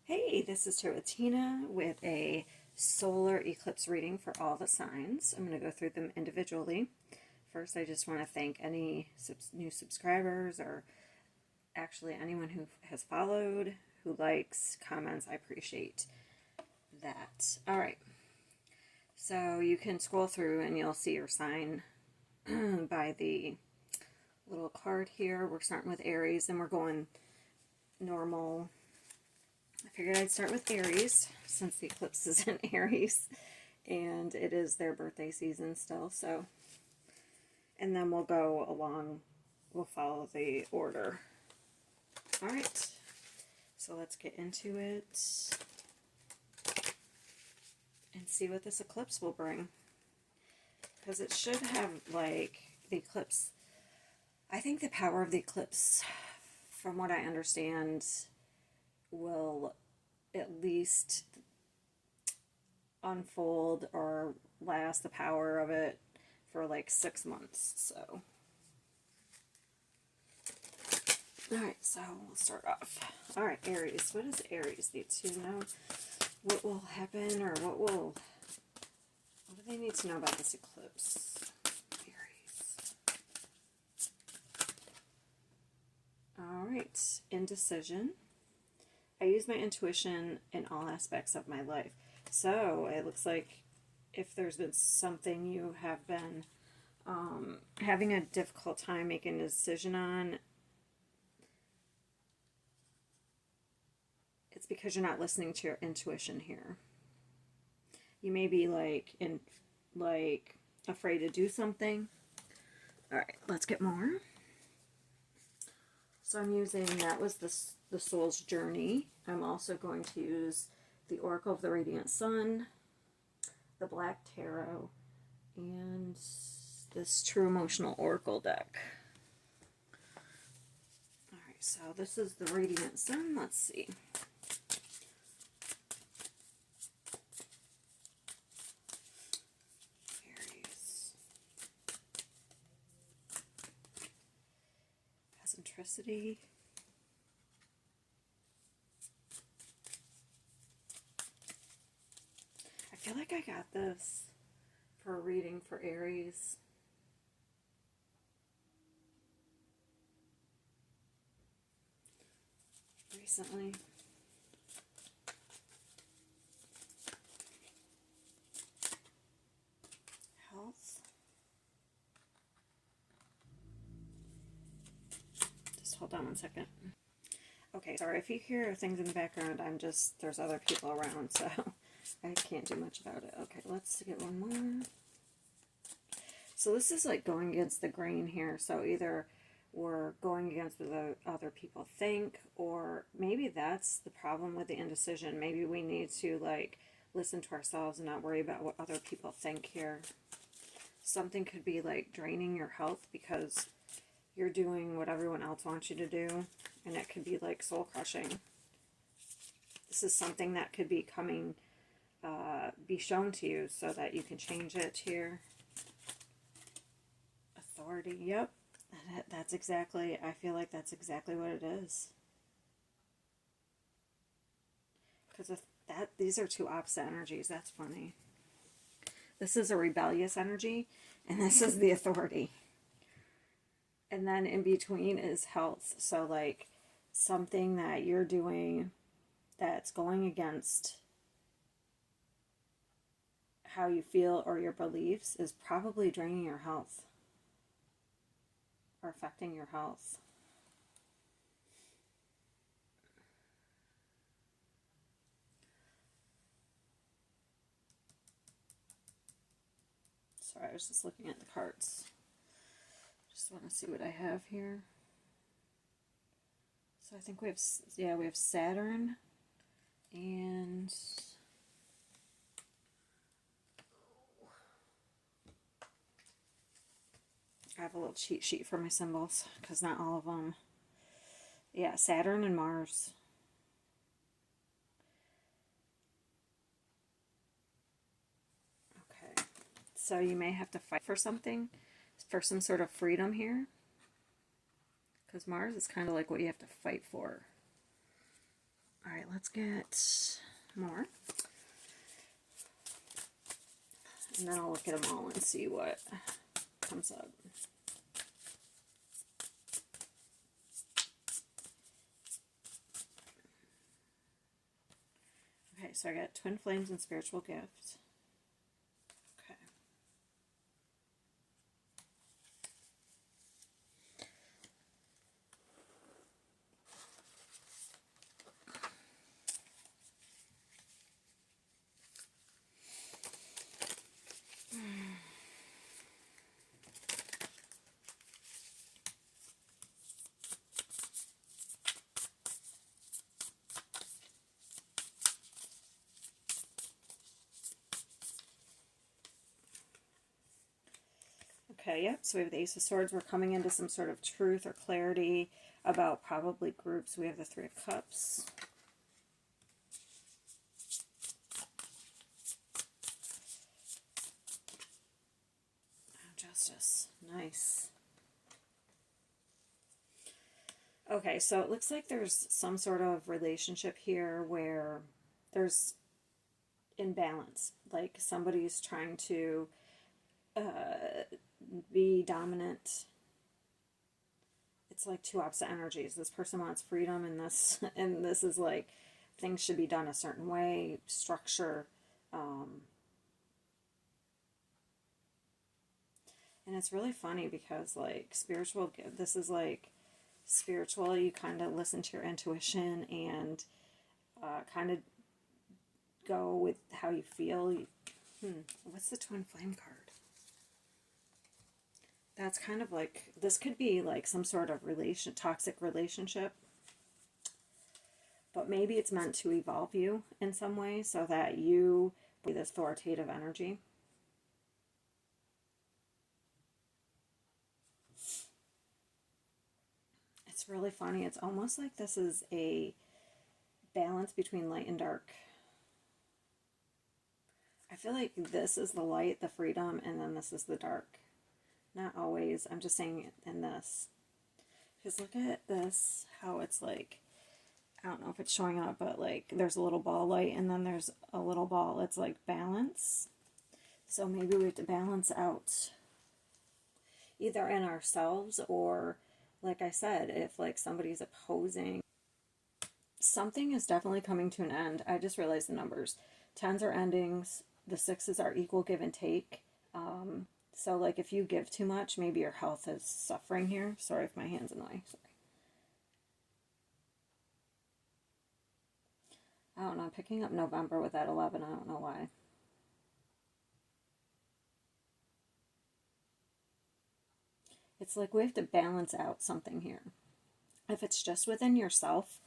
Hey, this is Tina with a solar eclipse reading for all the signs. I'm going to go through them individually. First, I just want to thank any new subscribers or actually anyone who has followed, who likes, comments. I appreciate that. All right. So you can scroll through and you'll see your sign by the little card here. We're starting with Aries and we're going normal. I figured I'd start with Aries since the eclipse is in Aries and it is their birthday season still, so, and then we'll go along, we'll follow the order. All right, so let's get into it and see what this eclipse will bring, because it should have, like, the eclipse, I think the power of the eclipse, from what I understand, will at least unfold or last the power of it for like 6 months. So, all right, so we'll start off. All right, Aries. What does Aries need to know? What will happen, or what do they need to know about this eclipse? Aries. All right, indecision. I use my intuition in all aspects of my life. So it looks like if there's been something you have been having a difficult time making a decision on, it's because you're not listening to your intuition here. You may be afraid to do something. All right, let's get more. So I'm using, that was the Soul's Journey. I'm also going to use the Oracle of the Radiant Sun, the Black Tarot, and this True Emotional Oracle deck. Alright, so this is the Radiant Sun. Let's see. Aries. Eccentricity. I feel like I got this for a reading for Aries. Recently. Health. Just hold on one second. Okay, sorry if you hear things in the background, there's other people around, so I can't do much about it. Okay, let's get one more. So this is like going against the grain here. So either we're going against what the other people think, or maybe that's the problem with the indecision. Maybe we need to like listen to ourselves and not worry about what other people think here. Something could be like draining your health because you're doing what everyone else wants you to do, and it could be like soul crushing. This is something that could be coming, be shown to you so that you can change it here. Authority, yep. That's exactly, I feel like that's exactly what it is. Because if these are two opposite energies, that's funny. This is a rebellious energy, and this is the authority. And then in between is health. So like something that you're doing that's going against how you feel or your beliefs is probably draining your health or affecting your health. Sorry, I was just looking at the cards. Just want to see what I have here. So I think we have Saturn and I have a little cheat sheet for my symbols because not all of them. Yeah, Saturn and Mars. Okay, so you may have to fight for something, for some sort of freedom here. Because Mars is kind of like what you have to fight for. All right, let's get more. And then I'll look at them all and see what comes up. Okay, so I got twin flames and spiritual gift. Okay. Okay, yep, so we have the Ace of Swords. We're coming into some sort of truth or clarity about probably groups. We have the Three of Cups. Oh, Justice. Nice. Okay, so it looks like there's some sort of relationship here where there's imbalance. Like somebody's trying to be dominant. It's like two opposite energies. This person wants freedom, and this is like things should be done a certain way, structure. And it's really funny because like this is like spiritual. You kind of listen to your intuition and kind of go with how you feel. What's the twin flame card? That's kind of like, this could be like some sort of toxic relationship. But maybe it's meant to evolve you in some way so that you be this authoritative energy. It's really funny. It's almost like this is a balance between light and dark. I feel like this is the light, the freedom, and then this is the dark. Not always. I'm just saying in this. Because look at this, how it's like, I don't know if it's showing up, but like there's a little ball light and then there's a little ball. It's like balance. So maybe we have to balance out either in ourselves or, like I said, if like somebody's opposing. Something is definitely coming to an end. I just realized the numbers. 10s are endings. The 6s are equal give and take. So like if you give too much, maybe your health is suffering here. Sorry if my hand's in the way. Sorry. I don't know. I'm picking up November with that 11. I don't know why. It's like we have to balance out something here. If it's just within yourself,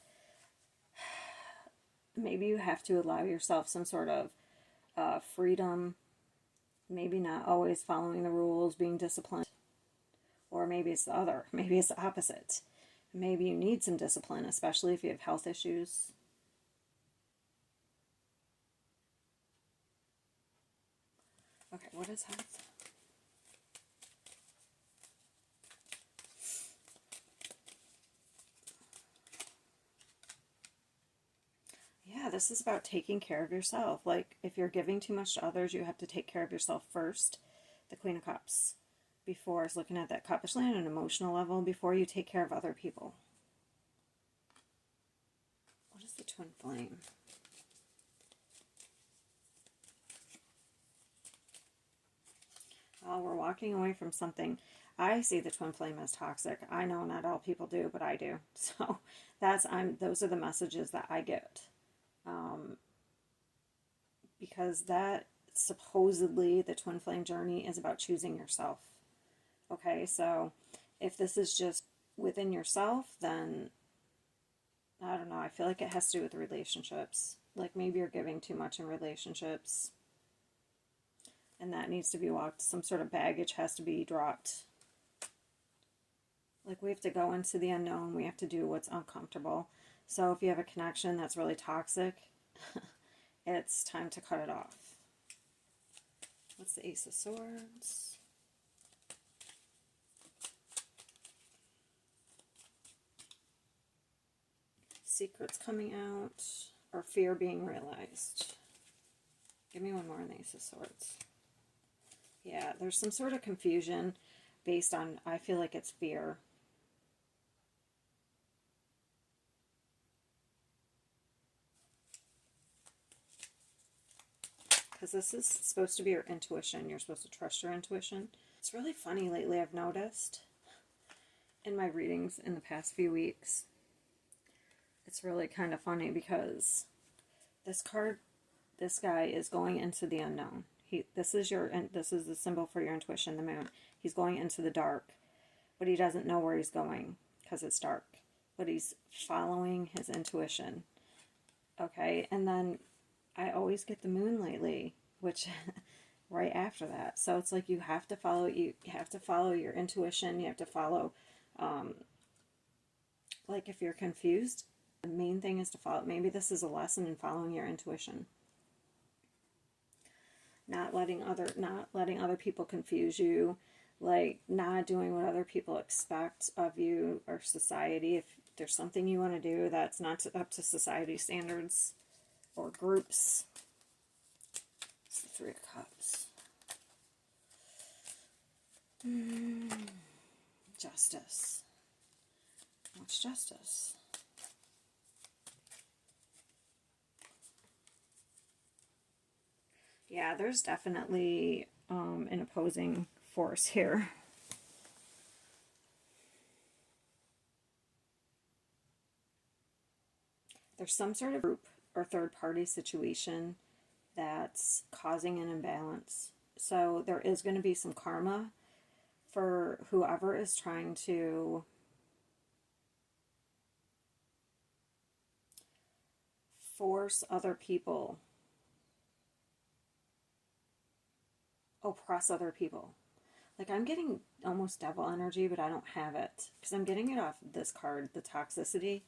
maybe you have to allow yourself some sort of freedom. Maybe not always following the rules, being disciplined. Or maybe it's the other. Maybe it's the opposite. Maybe you need some discipline, especially if you have health issues. Okay, what is health? Yeah, this is about taking care of yourself. Like, if you're giving too much to others, you have to take care of yourself first. The Queen of Cups. Before is looking at that Cuppish land on an emotional level, before you take care of other people. What is the twin flame? Well, we're walking away from something. I see the twin flame as toxic. I know not all people do, but I do. So those are the messages that I get. Because that supposedly the twin flame journey is about choosing yourself. Okay, so if this is just within yourself, then I don't know. I feel like it has to do with relationships. Like maybe you're giving too much in relationships. And that needs to be walked. Some sort of baggage has to be dropped. Like we have to go into the unknown. We have to do what's uncomfortable. So if you have a connection that's really toxic, it's time to cut it off. What's the Ace of Swords? secrets coming out, or fear being realized. Give me one more on the Ace of Swords. Yeah, there's some sort of confusion based on, I feel like it's fear. Because this is supposed to be your intuition. You're supposed to trust your intuition. It's really funny lately, I've noticed in my readings in the past few weeks. It's really kind of funny because this card, this guy is going into the unknown. This is the symbol for your intuition, the moon. He's going into the dark, but he doesn't know where he's going because it's dark. But he's following his intuition. Okay, and then I always get the moon lately, which right after that. So it's like you have to follow your intuition. You have to follow, like if you're confused, the main thing is to follow. Maybe this is a lesson in following your intuition. Not letting other people confuse you, like not doing what other people expect of you or society. If there's something you want to do that's not up to society standards or groups. It's the Three of Cups. Justice. What's justice? Yeah, there's definitely an opposing force here. There's some sort of group or third-party situation that's causing an imbalance. So there is going to be some karma for whoever is trying to force other people, oppress other people. Like I'm getting almost devil energy, but I don't have it because I'm getting it off this card, the toxicity.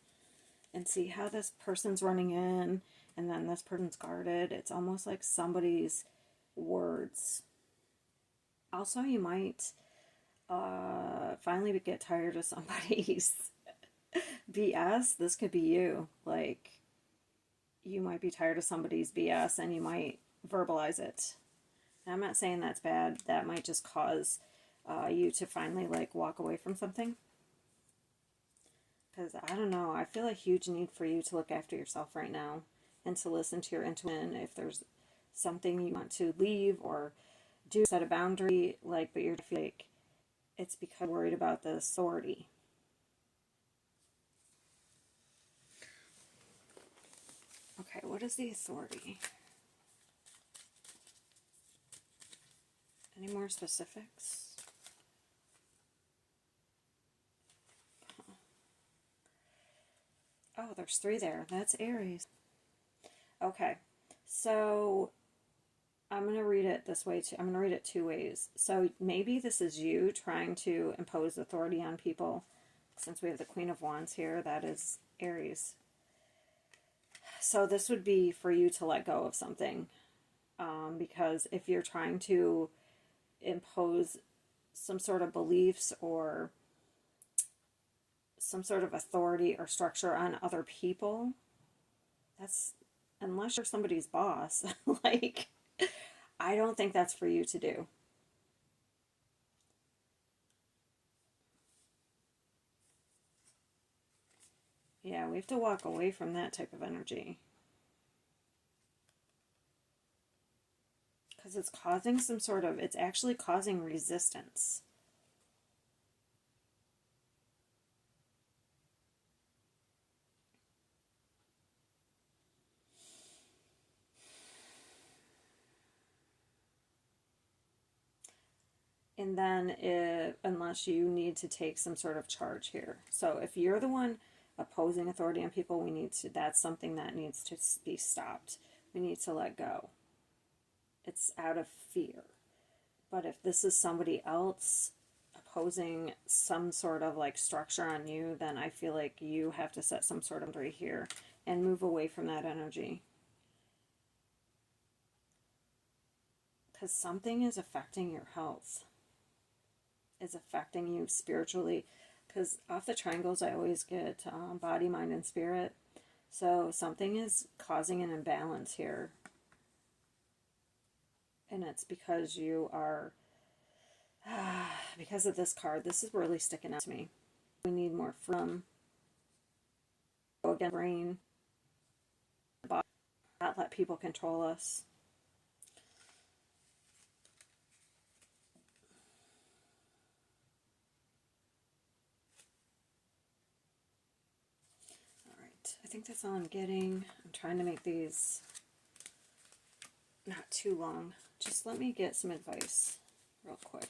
And see how this person's running in and then this person's guarded. It's almost like somebody's words. Also, you might finally get tired of somebody's BS. This could be you. Like, you might be tired of somebody's BS and you might verbalize it. And I'm not saying that's bad. That might just cause you to finally, like, walk away from something. Because, I don't know, I feel a huge need for you to look after yourself right now and to listen to your intuition. If there's something you want to leave or do, set a boundary, like, but you're like, it's because you're worried about the authority. Okay, what is the authority? Any more specifics? Oh, there's 3 there. That's Aries. Okay, so I'm going to read it this way too. I'm going to read it 2 ways. So maybe this is you trying to impose authority on people. Since we have the Queen of Wands here, that is Aries. So this would be for you to let go of something. Because if you're trying to impose some sort of beliefs or some sort of authority or structure on other people, that's, unless you're somebody's boss, like, I don't think that's for you to do. Yeah, we have to walk away from that type of energy. Because it's causing some sort of, it's actually causing resistance. And then, unless you need to take some sort of charge here. So if you're the one opposing authority on people, we need to, that's something that needs to be stopped. We need to let go. It's out of fear. But if this is somebody else opposing some sort of like structure on you, then I feel like you have to set some sort of boundary here and move away from that energy. Because something is affecting your health. Is affecting you spiritually. Because off the triangles I always get body, mind, and spirit. So something is causing an imbalance here. And it's because you are, because of this card, this is really sticking out to me. We need more from, again, brain, body, not let people control us. All right, I think that's all I'm getting. I'm trying to make these not too long. Just let me get some advice real quick.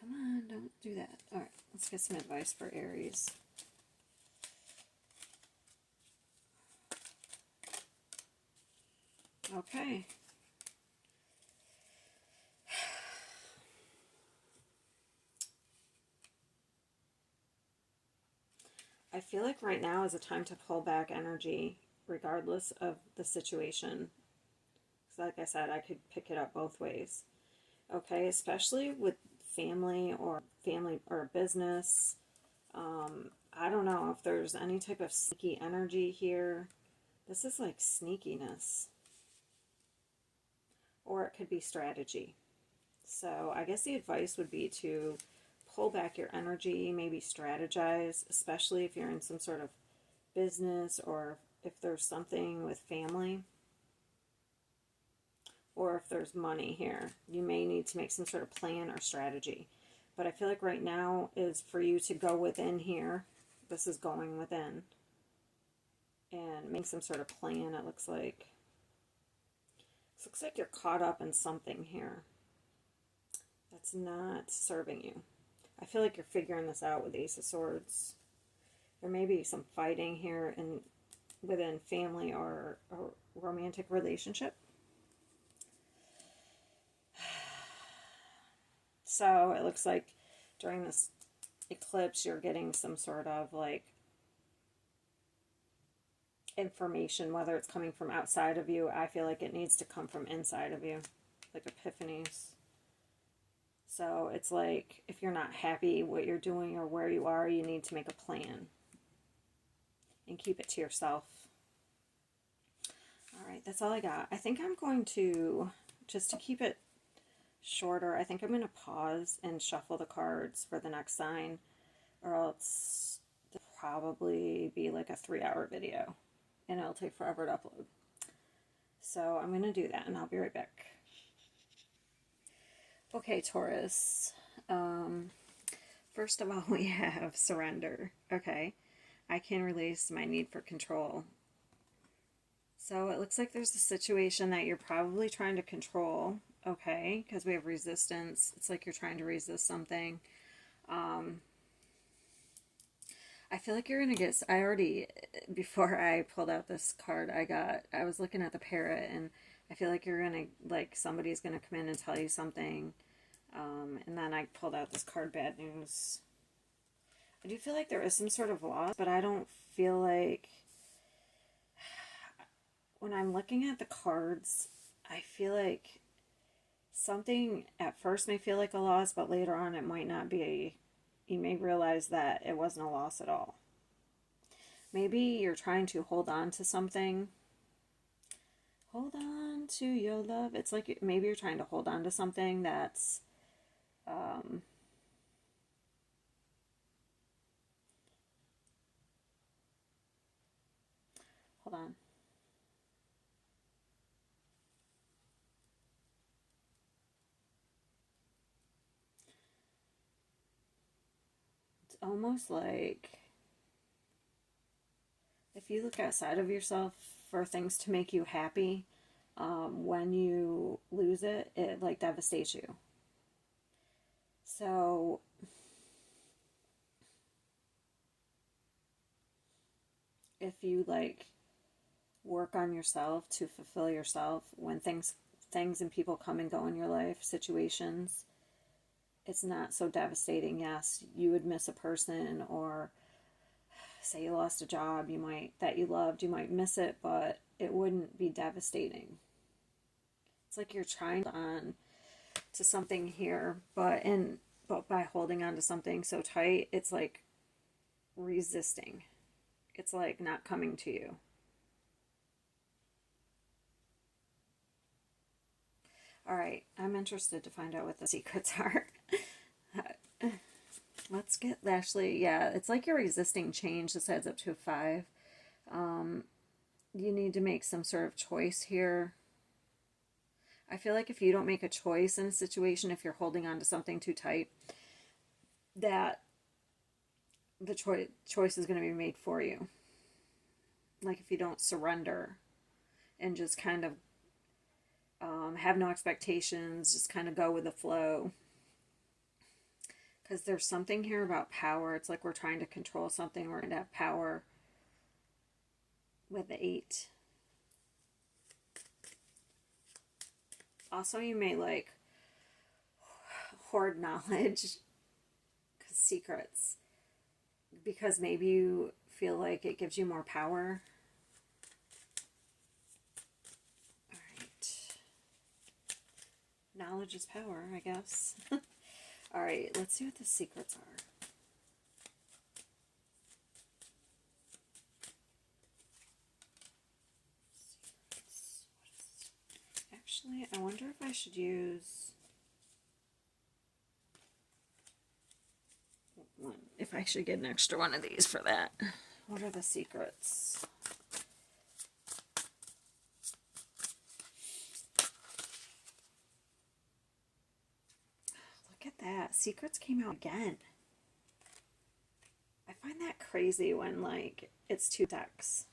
Come on, don't do that. All right, let's get some advice for Aries. Okay. I feel like right now is a time to pull back energy regardless of the situation. So like I said, I could pick it up both ways. Okay, especially with family or business. I don't know if there's any type of sneaky energy here. This is like sneakiness. Or it could be strategy. So I guess the advice would be to pull back your energy, maybe strategize, especially if you're in some sort of business or if there's something with family or if there's money here. You may need to make some sort of plan or strategy. But I feel like right now is for you to go within here. This is going within and make some sort of plan. It looks like you're caught up in something here that's not serving you. I feel like you're figuring this out with Ace of Swords. There may be some fighting here within family or romantic relationship. So it looks like during this eclipse you're getting some sort of like information, whether it's coming from outside of you. I feel like it needs to come from inside of you, like epiphanies. So it's like if you're not happy what you're doing or where you are, you need to make a plan and keep it to yourself. All right, that's all I got. I think I'm going to, just to keep it shorter, I think I'm going to pause and shuffle the cards for the next sign, or else it'll probably be like a 3-hour video and it'll take forever to upload. So I'm going to do that and I'll be right back. Okay, Taurus. First of all, we have surrender. Okay, I can release my need for control. So it looks like there's a situation that you're probably trying to control. Okay, because we have resistance. It's like you're trying to resist something. I feel like you're gonna get, I already, before I pulled out this card, I was looking at the parrot, and I feel like you're gonna, like, somebody's gonna come in and tell you something, and then I pulled out this card, bad news. I do feel like there is some sort of loss, but I don't feel like, when I'm looking at the cards, I feel like something at first may feel like a loss, but later on it might not be. You may realize that it wasn't a loss at all. Maybe you're trying to hold on to something. Hold on to your love. It's like maybe you're trying to hold on to something that's hold on. It's almost like if you look outside of yourself for things to make you happy, when you lose it, it like devastates you. So if you like work on yourself to fulfill yourself, when things and people come and go in your life, situations, it's not so devastating. Yes, you would miss a person, or say you lost a job that you loved, you might miss it, but it wouldn't be devastating. It's like you're trying on to something here, but by holding on to something so tight, it's like resisting. It's like not coming to you. All right, I'm interested to find out what the secrets are. Let's get, actually, yeah, it's like you're resisting change. This adds up to a 5. You need to make some sort of choice here. I feel like if you don't make a choice in a situation, if you're holding on to something too tight, that the choice is going to be made for you. Like if you don't surrender and just kind of have no expectations, just kind of go with the flow. Because there's something here about power. It's like we're trying to control something. We're going to have power with the 8. Also, you may like hoard knowledge, secrets, because maybe you feel like it gives you more power. All right. Knowledge is power, I guess. All right, let's see what the secrets are. Actually, I wonder if I should use one, if I should get an extra one of these for that. What are the secrets? Look at that. Secrets came out again. I find that crazy when, like, it's 2 decks.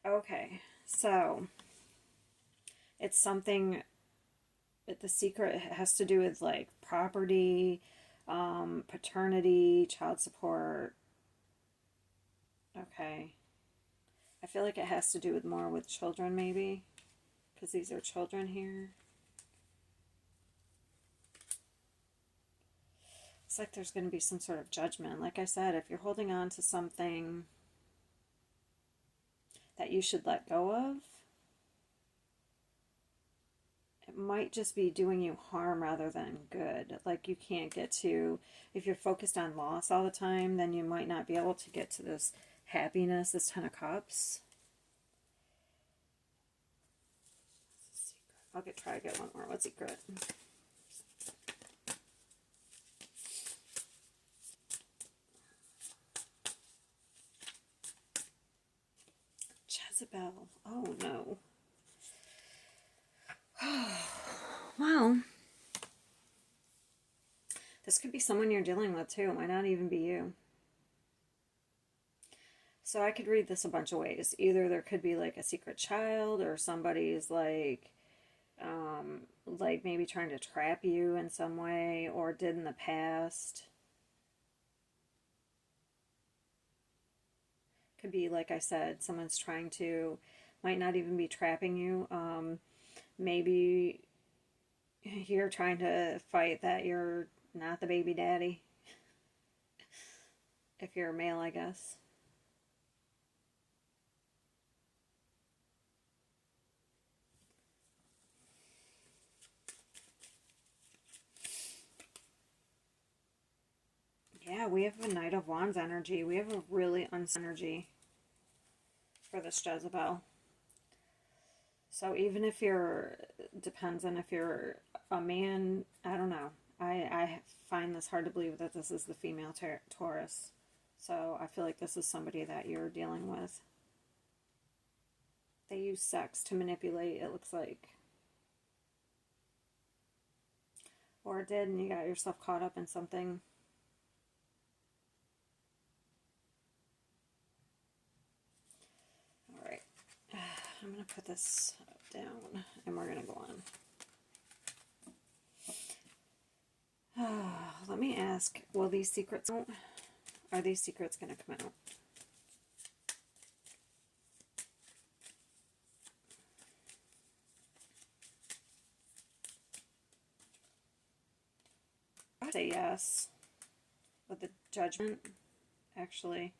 Okay, so it's something, the secret has to do with, like, property, paternity, child support. Okay. I feel like it has to do with more with children, maybe, because these are children here. It's like there's going to be some sort of judgment. Like I said, if you're holding on to something that you should let go of, it might just be doing you harm rather than good. Like you can't get to, if you're focused on loss all the time, then you might not be able to get to this happiness, this 10 of Cups. I'll try to get one more. What secret? Jezebel. Oh no. Well, this could be someone you're dealing with too. It might not even be you. So I could read this a bunch of ways. Either there could be like a secret child, or somebody's like maybe trying to trap you in some way, or did in the past. Could be, like I said, someone's trying to, might not even be trapping you. Maybe you're trying to fight that you're not the baby daddy. If you're a male, I guess. Yeah, we have a Knight of Wands energy. We have a really energy for this Jezebel. So even if you're, depends on if you're a man, I don't know. I find this hard to believe that this is the female Taurus. So I feel like this is somebody that you're dealing with. They use sex to manipulate, it looks like. Or it did, and you got yourself caught up in something. Alright. I'm going to put this down, and we're going to go on. Let me ask, will these secrets out? Are these secrets going to come out? I'd say yes. With the Judgment, actually.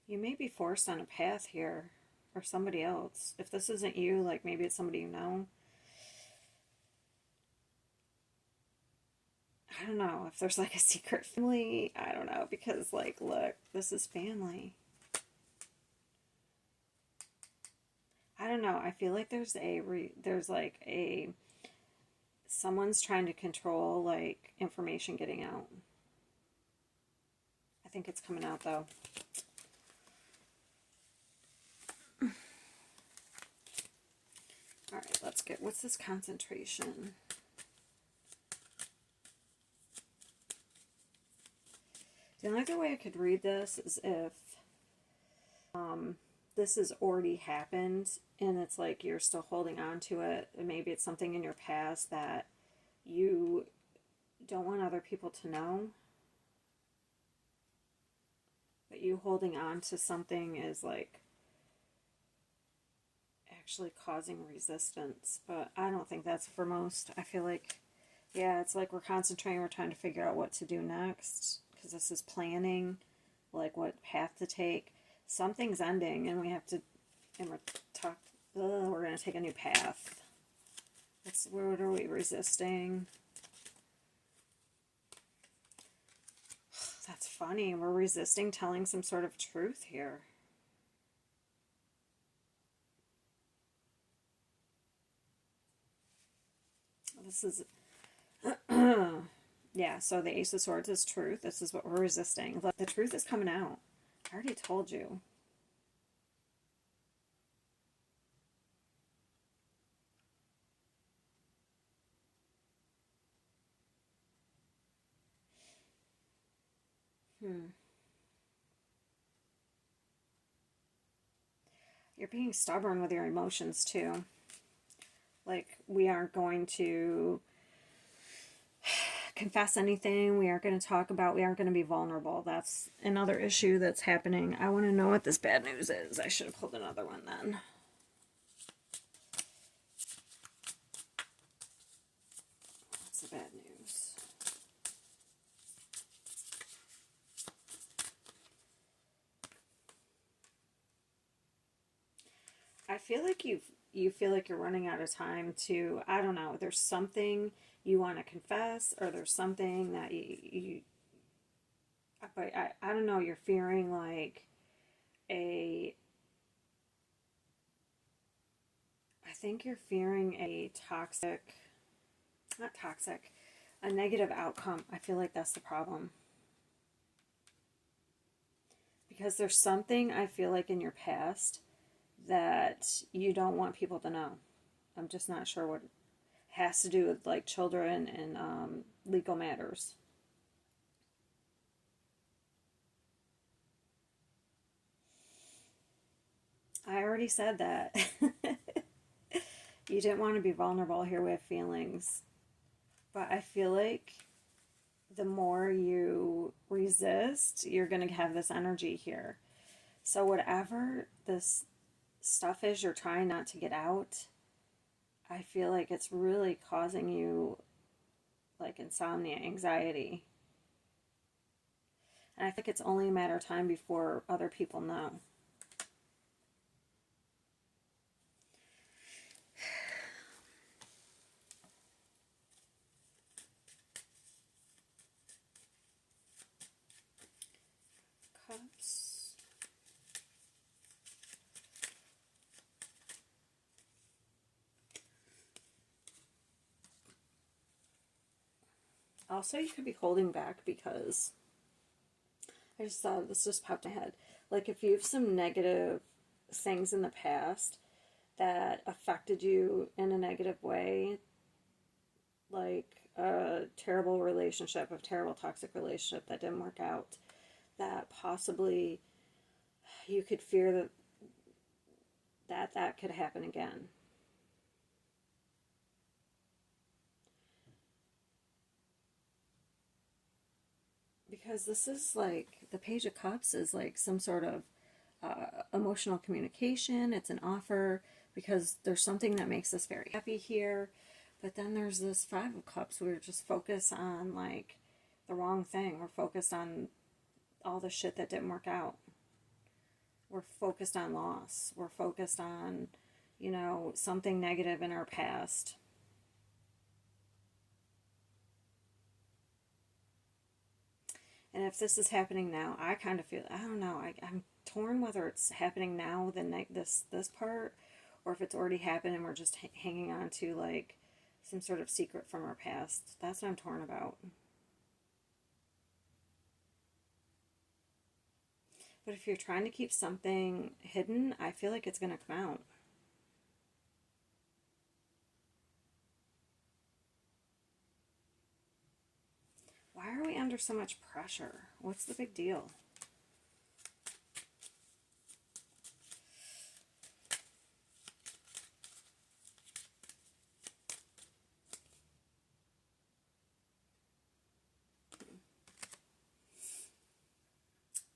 You may be forced on a path here, or somebody else. If this isn't you, like maybe it's somebody you know. I don't know if there's like a secret family. I don't know, because like, look, this is family. I don't know. I feel like there's like someone's trying to control like information getting out. I think it's coming out though. All right, let's get, what's this concentration? The only other way I could read this is if this has already happened and it's like you're still holding on to it. And maybe it's something in your past that you don't want other people to know. But you holding on to something is like actually causing resistance. But I don't think that's for most. I feel like, yeah, it's like we're concentrating, we're trying to figure out what to do next. Because this is planning, like what path to take. Something's ending and we have to, and we're going to take a new path. What are we resisting? That's funny. We're resisting telling some sort of truth here. This is, yeah, so the Ace of Swords is truth. This is what we're resisting. Look, the truth is coming out. I already told you. You're being stubborn with your emotions too. Like, we aren't going to confess anything. We aren't going to talk about, we aren't going to be vulnerable. That's another issue that's happening. I want to know what this bad news is. I should have pulled another one then. What's the bad news? I feel like you feel like you're running out of time to, I don't know, there's something you want to confess, or there's something that but I don't know, you're fearing like I think you're fearing a a negative outcome. I feel like that's the problem. Because there's something I feel like in your past that you don't want people to know. I'm just not sure what it has to do with like children and legal matters. I already said that. You didn't want to be vulnerable here with feelings. But I feel like the more you resist, you're going to have this energy here. So whatever this stuff is you're trying not to get out, I feel like it's really causing you like insomnia, anxiety. And I think it's only a matter of time before other people know. Cups. Also, you could be holding back because I just thought this just popped in my head. Like, if you have some negative things in the past that affected you in a negative way, like a terrible relationship, a terrible toxic relationship that didn't work out, that possibly you could fear that could happen again. Because this is like, the Page of Cups is like some sort of emotional communication. It's an offer because there's something that makes us very happy here. But then there's this Five of Cups. We're just focused on like the wrong thing. We're focused on all the shit that didn't work out. We're focused on loss. We're focused on, you know, something negative in our past. And if this is happening now, I kind of feel, I don't know, I'm torn whether it's happening now, this part, or if it's already happened and we're just hanging on to like some sort of secret from our past. That's what I'm torn about. But if you're trying to keep something hidden, I feel like it's going to come out. Why are we under so much pressure? What's the big deal?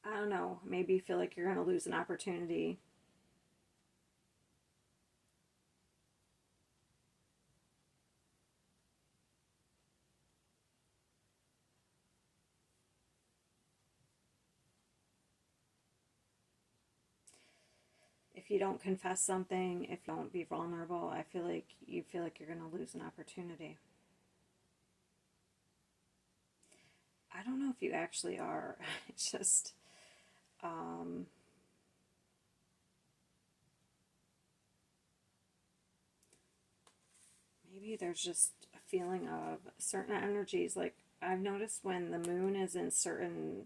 I don't know. Maybe you feel like you're going to lose an opportunity. If you don't confess something, if you don't be vulnerable, I feel like you feel like you're going to lose an opportunity. I don't know if you actually are. It's just, maybe there's just a feeling of certain energies. Like, I've noticed when the moon is in certain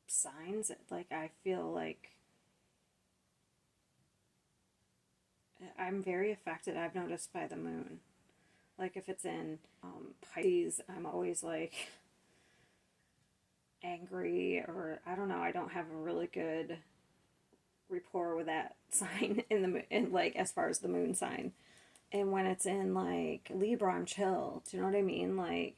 signs, like, I feel like I'm very affected, I've noticed, by the moon. Like, if it's in Pisces, I'm always like angry, or I don't know, I don't have a really good rapport with that sign in like, as far as the moon sign. And when it's in like Libra, I'm chill. Do you know what I mean? Like,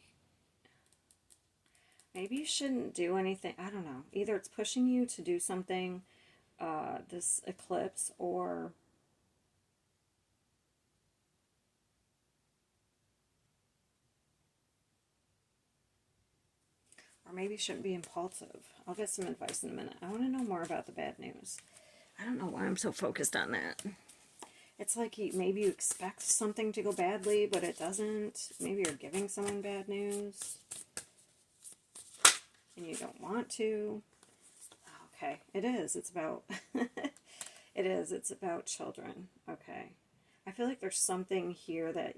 maybe you shouldn't do anything. I don't know. Either it's pushing you to do something, this eclipse, or maybe you shouldn't be impulsive. I'll get some advice in a minute. I want to know more about the bad news. I don't know why I'm so focused on that. It's like maybe you expect something to go badly, but it doesn't. Maybe you're giving someone bad news and you don't want to. Okay, it is. It's about it is. It's about children. Okay. I feel like there's something here that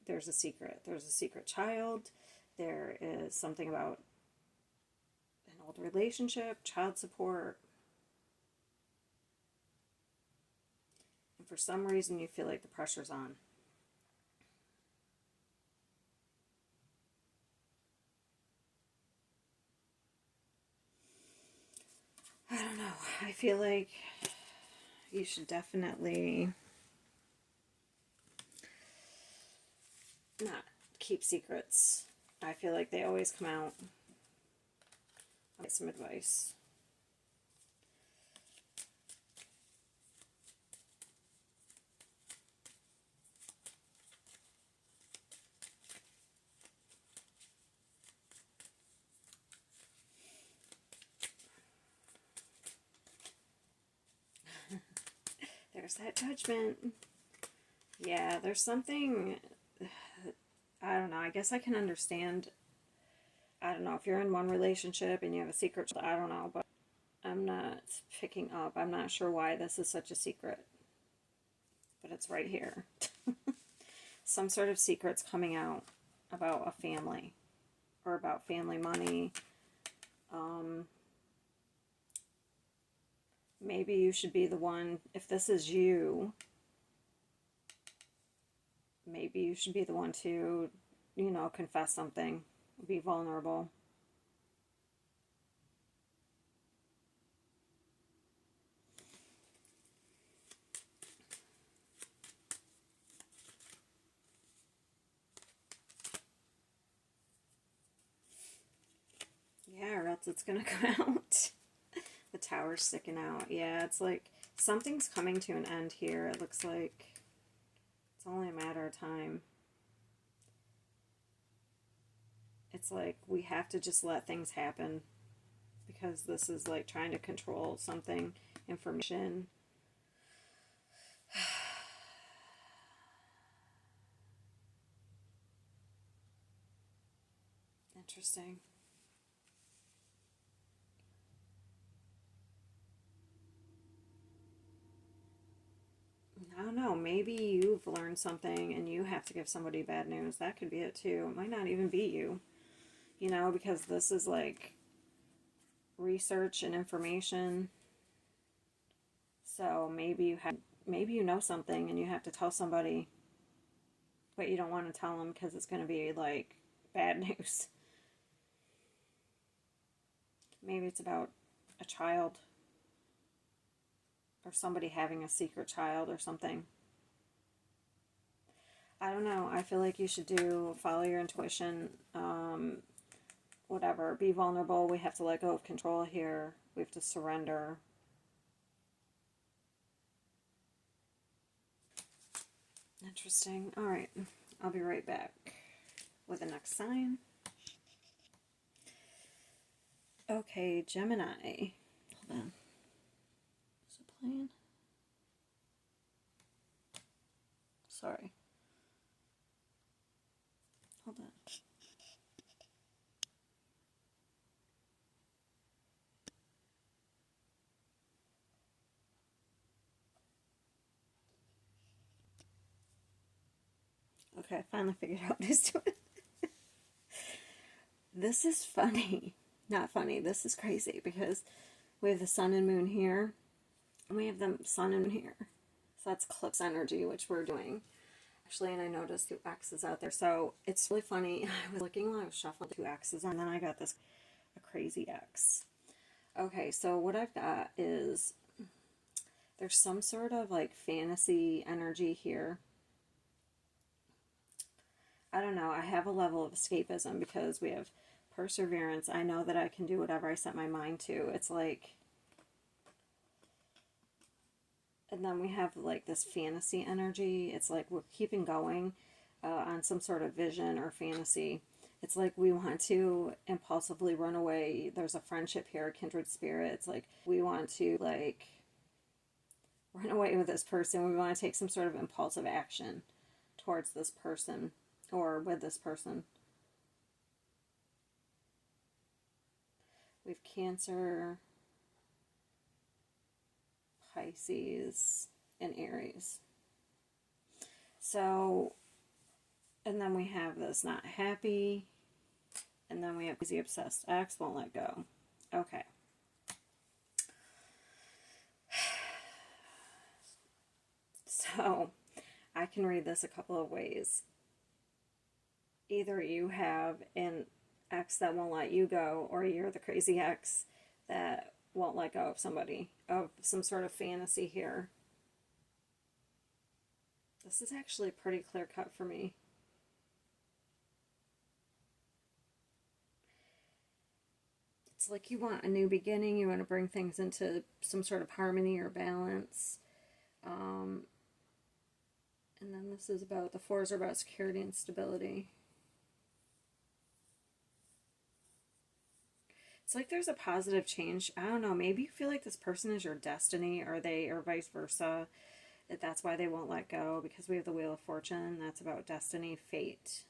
there's a secret. There's a secret child. There is something about an old relationship, child support. And for some reason you feel like the pressure's on. I don't know. I feel like you should definitely not keep secrets. I feel like they always come out. I'll get some advice. There's that judgment. Yeah, there's something, I don't know, I guess I can understand. I don't know, if you're in one relationship and you have a secret, I don't know, but I'm not picking up. I'm not sure why this is such a secret, but it's right here. Some sort of secret's coming out about a family, or about family money. Maybe you should be the one, if this is you, maybe you should be the one to, confess something, be vulnerable. Yeah, or else it's gonna come out. The tower's sticking out. Yeah, it's like something's coming to an end here. It looks like it's only a matter of time. It's like we have to just let things happen, because this is like trying to control something, information. Interesting. I don't know. Maybe you've learned something and you have to give somebody bad news. That could be it too. It might not even be you, you know, because this is like research and information. So maybe you know something and you have to tell somebody, but you don't want to tell them because it's going to be like bad news. Maybe it's about a child or somebody having a secret child or something. I don't know. I feel like you should follow your intuition. Whatever. Be vulnerable. We have to let go of control here. We have to surrender. Interesting. All right. I'll be right back with the next sign. Okay, Gemini. Hold on. Is it playing? Sorry. Hold on. Okay, I finally figured out what he's doing. This is funny. Not funny. This is crazy because we have the sun and moon here, and we have the sun and moon here. So that's eclipse energy, which we're doing. Actually, and I noticed 2X's out there. So it's really funny. I was looking while I was shuffling 2X's, and then I got this a crazy X. Okay, so what I've got is there's some sort of like fantasy energy here. I don't know. I have a level of escapism because we have perseverance. I know that I can do whatever I set my mind to. It's like, and then we have like this fantasy energy. It's like we're keeping going on some sort of vision or fantasy. It's like we want to impulsively run away. There's a friendship here, a kindred spirit. It's like we want to like run away with this person. We want to take some sort of impulsive action towards this person or with this person. We have Cancer, Pisces, and Aries. So, and then we have this not happy, and then we have easy obsessed. X won't let go. Okay. So, I can read this a couple of ways. Either you have an X that won't let you go, or you're the crazy X that won't let go of somebody, of some sort of fantasy here. This is actually pretty clear cut for me. It's like you want a new beginning, you want to bring things into some sort of harmony or balance. And then this is about, the fours are about security and stability. It's like there's a positive change. I don't know, maybe you feel like this person is your destiny, or vice versa. That's why they won't let go, because we have the Wheel of Fortune. That's about destiny, fate.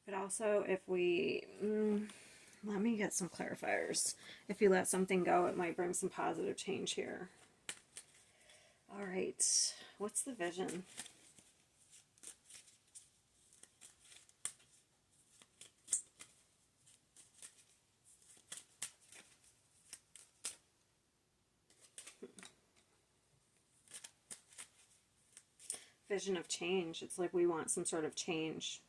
But also, if we... let me get some clarifiers. If you let something go, it might bring some positive change here. All right. What's the vision? Vision of change. It's like we want some sort of change.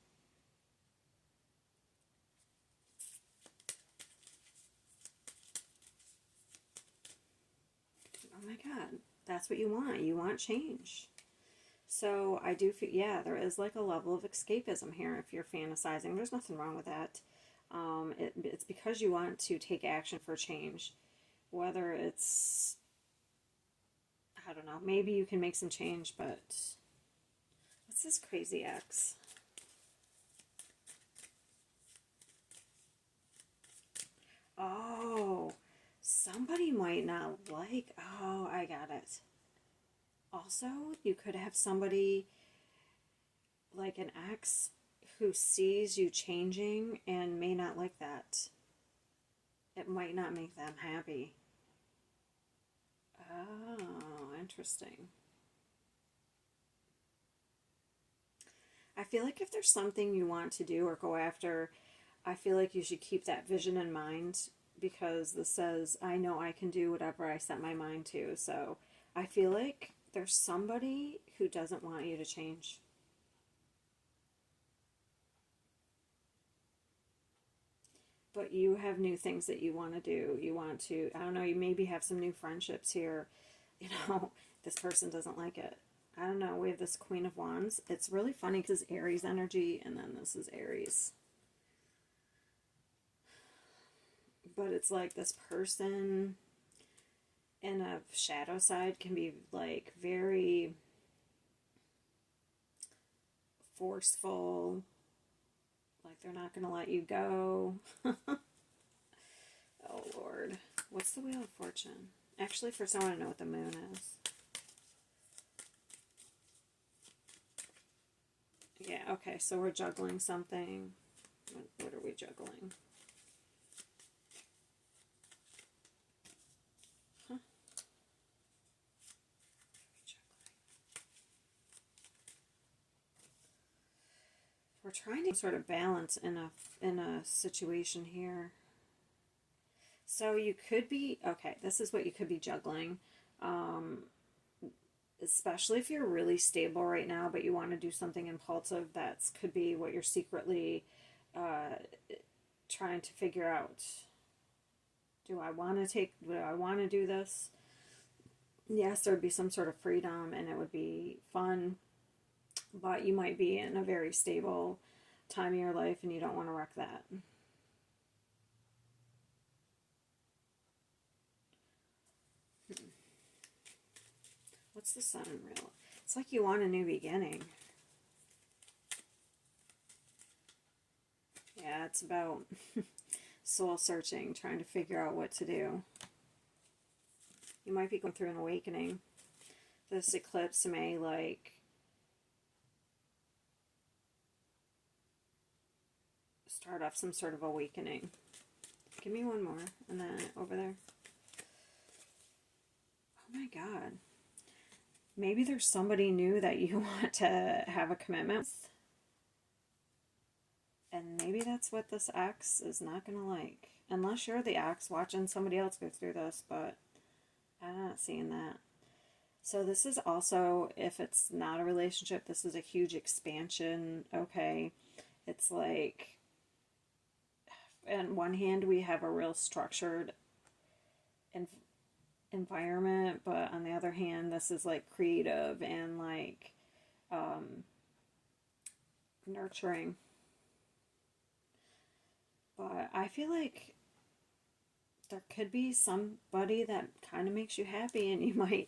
Oh my God, that's what you want. You want change. So I do feel, yeah, there is like a level of escapism here if you're fantasizing. There's nothing wrong with that. It's because you want to take action for change. Whether it's, I don't know, maybe you can make some change, but what's this crazy X? Oh, somebody might not like, oh, I got it. Also, you could have somebody like an ex who sees you changing and may not like that. It might not make them happy. Oh, interesting. I feel like if there's something you want to do or go after, I feel like you should keep that vision in mind, because this says, I know I can do whatever I set my mind to. So I feel like there's somebody who doesn't want you to change. But you have new things that you want to do. You want to, I don't know, you maybe have some new friendships here. You know, this person doesn't like it. I don't know. We have this Queen of Wands. It's really funny because it's Aries energy, and then this is Aries. But it's like this person in a shadow side can be like very forceful, like they're not going to let you go. Oh, Lord. What's the Wheel of Fortune? Actually, first I want to know what the moon is. Yeah, okay, so we're juggling something. What are we juggling? Huh? We're trying to sort of balance in a situation here. So you could be, okay, this is what you could be juggling. Especially if you're really stable right now, but you want to do something impulsive, that could be what you're secretly trying to figure out. Do I want to do this? Yes, there would be some sort of freedom and it would be fun, but you might be in a very stable time of your life and you don't want to wreck that. What's the Sun in real? It's like you want a new beginning. Yeah, it's about soul searching, trying to figure out what to do. You might be going through an awakening. This eclipse may like start off some sort of awakening. Give me one more, and then over there. Oh my God. Maybe there's somebody new that you want to have a commitment with. And maybe that's what this ex is not going to like. Unless you're the ex watching somebody else go through this, but I'm not seeing that. So this is also, if it's not a relationship, this is a huge expansion, okay? It's like, on one hand, we have a real structured environment, but on the other hand, this is like creative and like nurturing. But I feel like there could be somebody that kind of makes you happy, and you might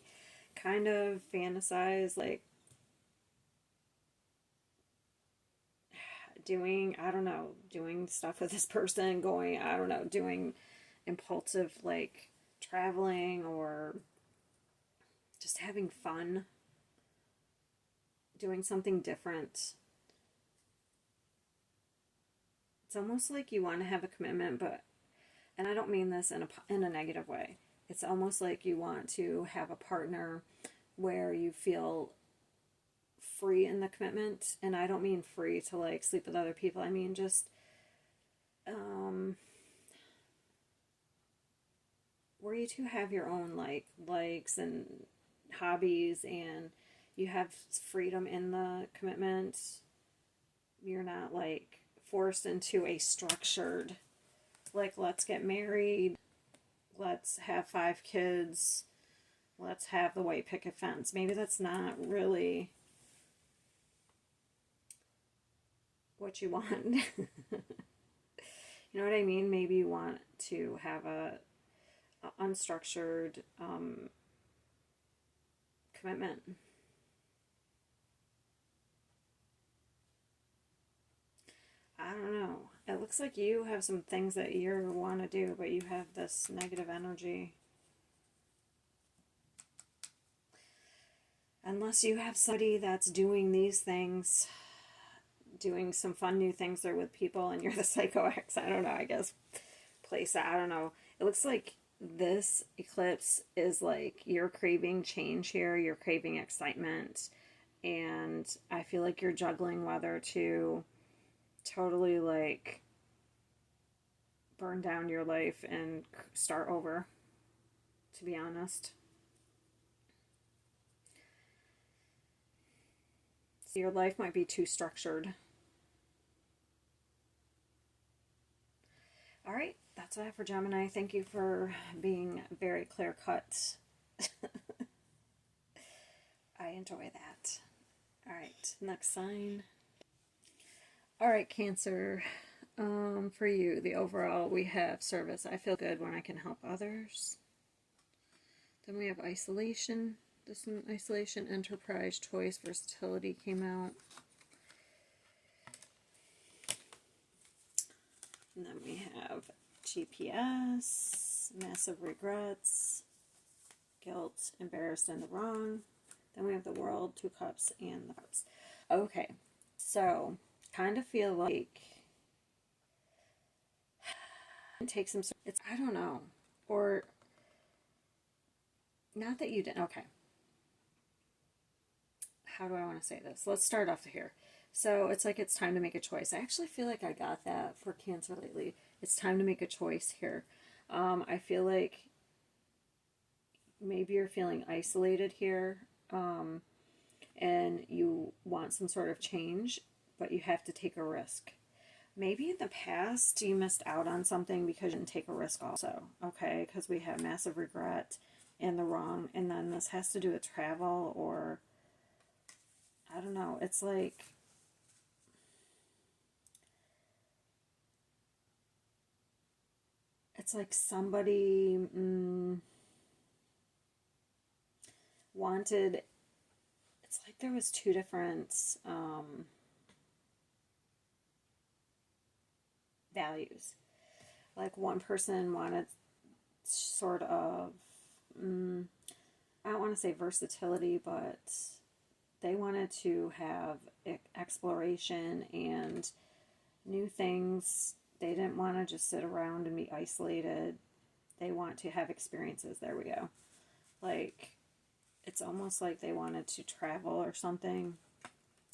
kind of fantasize like doing, I don't know, doing stuff with this person, going, I don't know, doing impulsive like traveling or just having fun, doing something different. It's almost like you want to have a commitment, but, and I don't mean this in a negative way. It's almost like you want to have a partner where you feel free in the commitment, and I don't mean free to like sleep with other people. I mean just where you two have your own like likes and hobbies, and you have freedom in the commitment. You're not like forced into a structured, like, let's get married, let's have 5 kids, let's have the white picket fence. Maybe that's not really what you want. You know what I mean? Maybe you want to have a unstructured commitment. I don't know. It looks like you have some things that you want to do, but you have this negative energy. unless you have somebody that's doing these things, doing some fun new things there with people, and you're the psycho ex, I don't know, I guess, place that, I don't know. It looks like this eclipse is like you're craving change here, you're craving excitement, and I feel like you're juggling whether to totally like burn down your life and start over, to be honest. So your life might be too structured. All right, that's what I have for Gemini. Thank you for being very clear cut. I enjoy that. All right, next sign. All right, Cancer. For you, the overall, we have service. I feel good when I can help others. Then we have isolation. This one, isolation, enterprise, choice, versatility came out. And then we have GPS, massive regrets, guilt, embarrassed, and the wrong. Then we have the world, 2 cups, and the cups. Okay, so kind of feel like take some, it's, I don't know, or not that you didn't, okay. How do I want to say this? Let's start off here. So it's like it's time to make a choice. I actually feel like I got that for Cancer lately. It's time to make a choice here. I feel like maybe you're feeling isolated here, and you want some sort of change, but you have to take a risk. Maybe in the past you missed out on something because you didn't take a risk also, okay? Because we have massive regret and the wrong, and then this has to do with travel, or I don't know. It's like somebody wanted, it's like there was 2 different values. Like one person wanted sort of, I don't want to say versatility, but they wanted to have exploration and new things. They didn't want to just sit around and be isolated. They want to have experiences. There we go. Like, it's almost like they wanted to travel or something.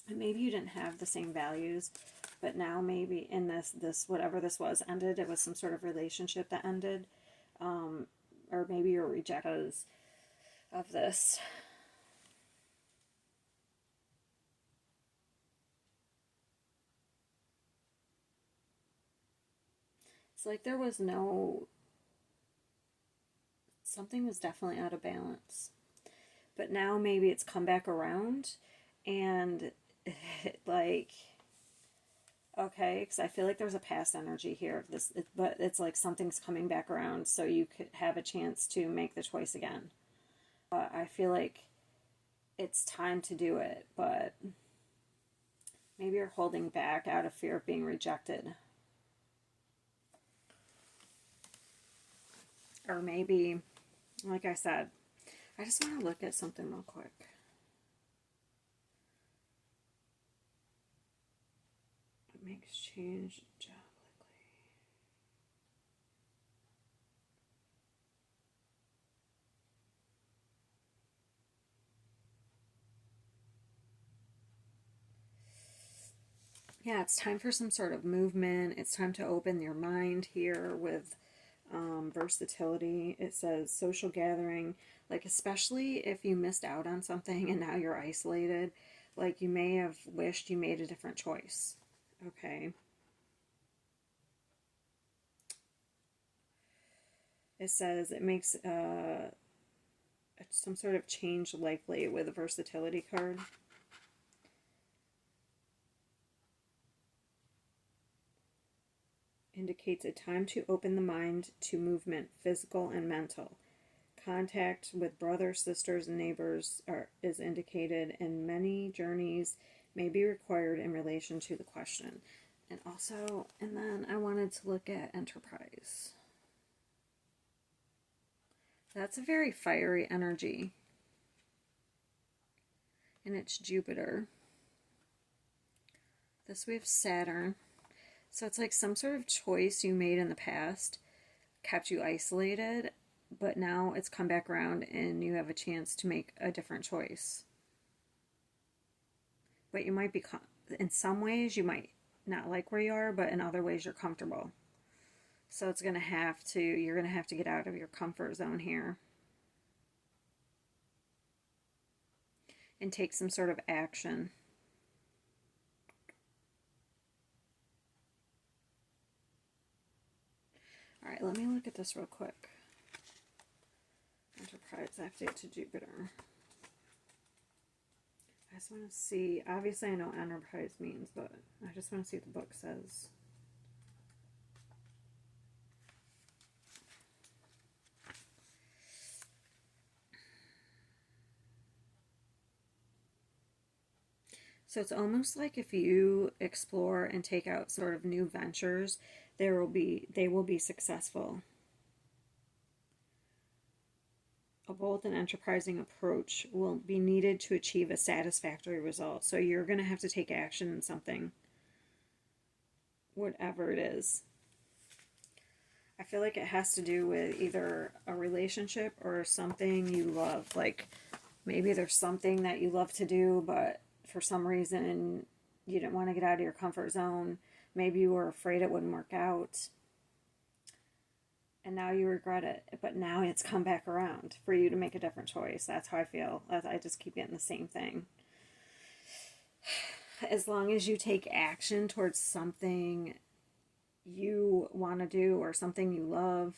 And maybe you didn't have the same values, but now maybe in this whatever this was ended, it was some sort of relationship that ended, or maybe you're rejected of this. It's like there was no, something was definitely out of balance, but now maybe it's come back around, and like, okay, because I feel like there's a past energy here of this, but it's like something's coming back around, so you could have a chance to make the choice again. I feel like it's time to do it, but maybe you're holding back out of fear of being rejected. Or maybe, like I said, I just want to look at something real quick. It makes change job likely. Yeah, it's time for some sort of movement. It's time to open your mind here with versatility. It says social gathering, like especially if you missed out on something and now you're isolated, like you may have wished you made a different choice. Okay. It says it makes some sort of change likely with a versatility card. Indicates a time to open the mind to movement, physical and mental. Contact with brothers, sisters, and neighbors is indicated, and many journeys may be required in relation to the question. And also, and then I wanted to look at enterprise. That's a very fiery energy. and it's Jupiter. This we have Saturn. So it's like some sort of choice you made in the past kept you isolated, but now it's come back around and you have a chance to make a different choice. But you might be, in some ways, you might not like where you are, but in other ways, you're comfortable. So you're going to have to get out of your comfort zone here and take some sort of action. All right, let me look at this real quick. Enterprise update to Jupiter. I just want to see, obviously I know enterprise means, but I just want to see what the book says. So it's almost like if you explore and take out sort of new ventures, they will be successful. A bold and enterprising approach will be needed to achieve a satisfactory result. So you're going to have to take action in something, whatever it is. I feel like it has to do with either a relationship or something you love. Like maybe there's something that you love to do, but for some reason you didn't want to get out of your comfort zone. Maybe you were afraid it wouldn't work out. And now you regret it. But now it's come back around for you to make a different choice. That's how I feel. I just keep getting the same thing. As long as you take action towards something you want to do or something you love,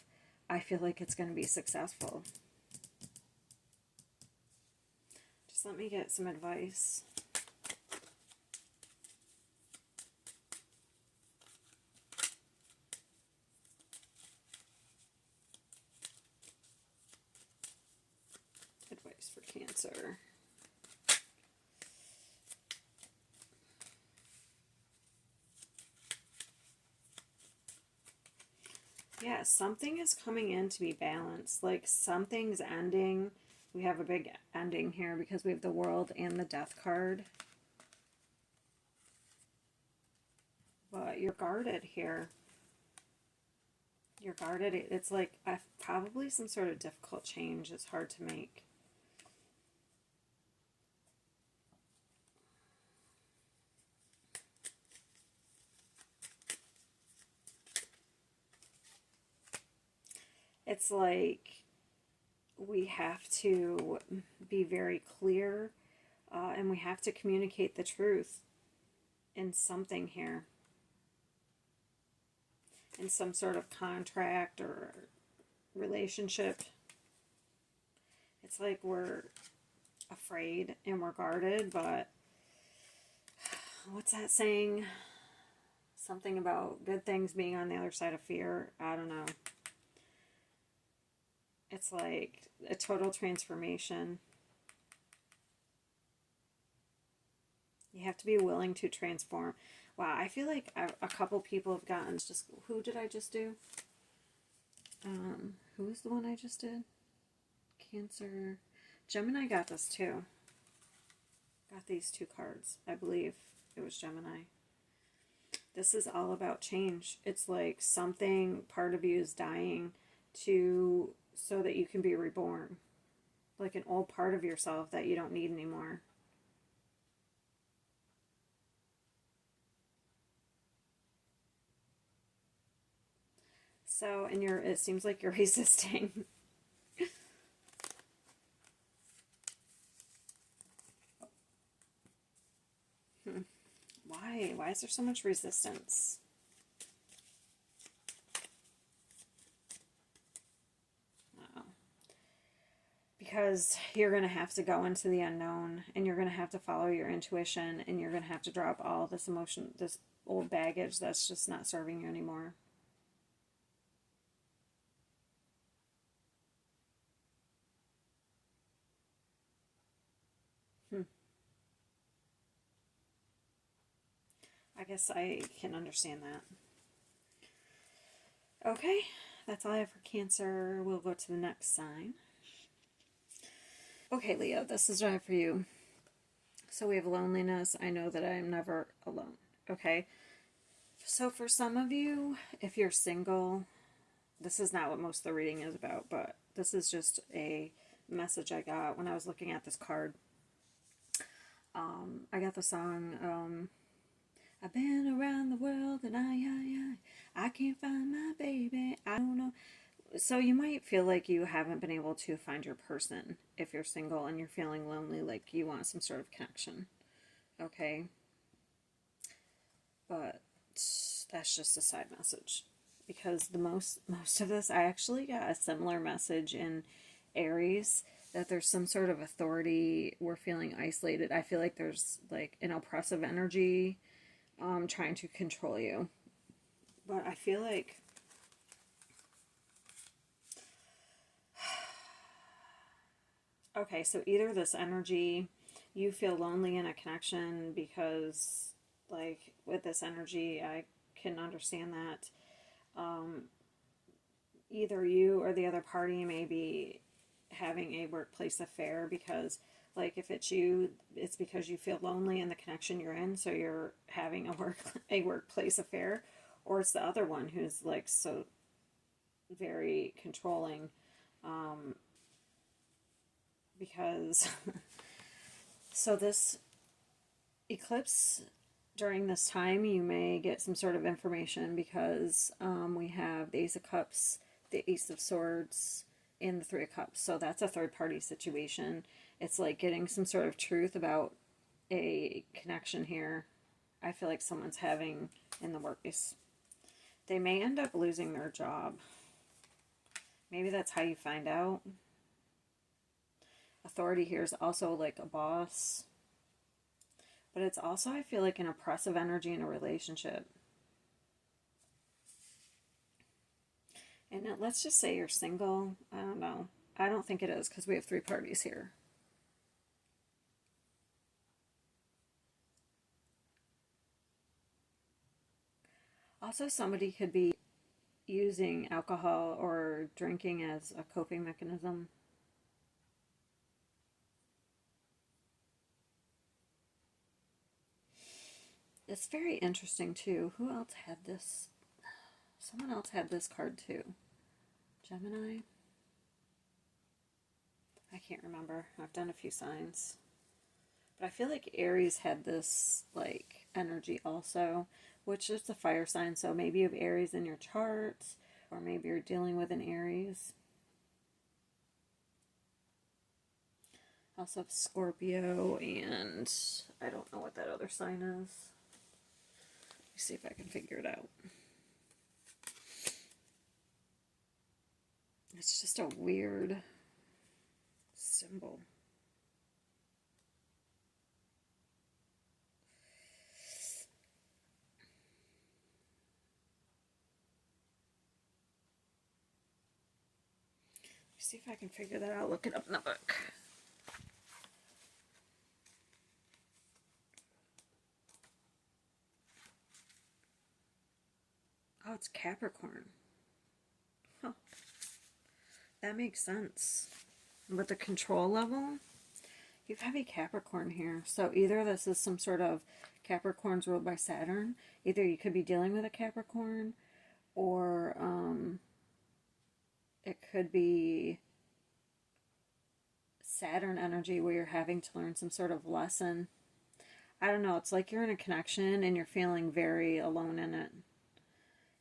I feel like it's going to be successful. Just let me get some advice. Advice for Cancer. Yeah, something is coming in to be balanced. Like something's ending. We have a big ending here because we have the World and the Death card. But you're guarded here. You're guarded. It's like probably some sort of difficult change. It's hard to make. It's like we have to be very clear and we have to communicate the truth in something here. In some sort of contract or relationship. It's like we're afraid and we're guarded, but what's that saying? Something about good things being on the other side of fear. I don't know. It's like a total transformation. You have to be willing to transform. Wow, I feel like a couple people have gotten just... Who did I just do? Who was the one I just did? Cancer. Gemini got this too. Got these two cards. I believe it was Gemini. This is all about change. It's like something, part of you is dying so that you can be reborn. Like an old part of yourself that you don't need anymore. So, and it seems like you're resisting. Why? Why is there so much resistance? Because you're going to have to go into the unknown and you're going to have to follow your intuition and you're going to have to drop all this emotion, this old baggage that's just not serving you anymore. I guess I can understand that. Okay, that's all I have for Cancer. We'll go to the next sign. Okay, Leo, this is what I have for you. So we have loneliness. I know that I'm never alone. Okay. So for some of you, if you're single, this is not what most of the reading is about, but this is just a message I got when I was looking at this card. I got the song, I've been around the world and I can't find my baby. I don't know. So you might feel like you haven't been able to find your person if you're single and you're feeling lonely, like you want some sort of connection. Okay? But that's just a side message. Because the most of this, I actually got a similar message in Aries, that there's some sort of authority. We're feeling isolated. I feel like there's like an oppressive energy trying to control you. But I feel like okay, so either this energy, you feel lonely in a connection because, like, with this energy, I can understand that. Either you or the other party may be having a workplace affair because, like, if it's you, it's because you feel lonely in the connection you're in, so you're having a workplace affair, or it's the other one who's like so very controlling, because so this eclipse, during this time you may get some sort of information because we have the Ace of Cups, the Ace of Swords, and the Three of Cups. So that's a third party situation. It's like getting some sort of truth about a connection here. I feel like someone's having in the workplace. They may end up losing their job. Maybe that's how you find out. Authority here is also like a boss. But it's also, I feel like, an oppressive energy in a relationship. And let's just say you're single. I don't know. I don't think it is because we have three parties here. Also, somebody could be using alcohol or drinking as a coping mechanism. It's very interesting too. Who else had this? Someone else had this card too. Gemini? I can't remember. I've done a few signs. But I feel like Aries had this like energy also, which is a fire sign. So maybe you have Aries in your chart, or maybe you're dealing with an Aries. Also have Scorpio, and I don't know what that other sign is. Let me see if I can figure it out. It's just a weird symbol. See if I can figure that out. Look it up in the book. Oh, it's Capricorn. Huh. That makes sense. With the control level, you have heavy Capricorn here. So either this is some sort of Capricorn's ruled by Saturn. Either you could be dealing with a Capricorn, or it could be Saturn energy where you're having to learn some sort of lesson. I don't know. It's like you're in a connection and you're feeling very alone in it.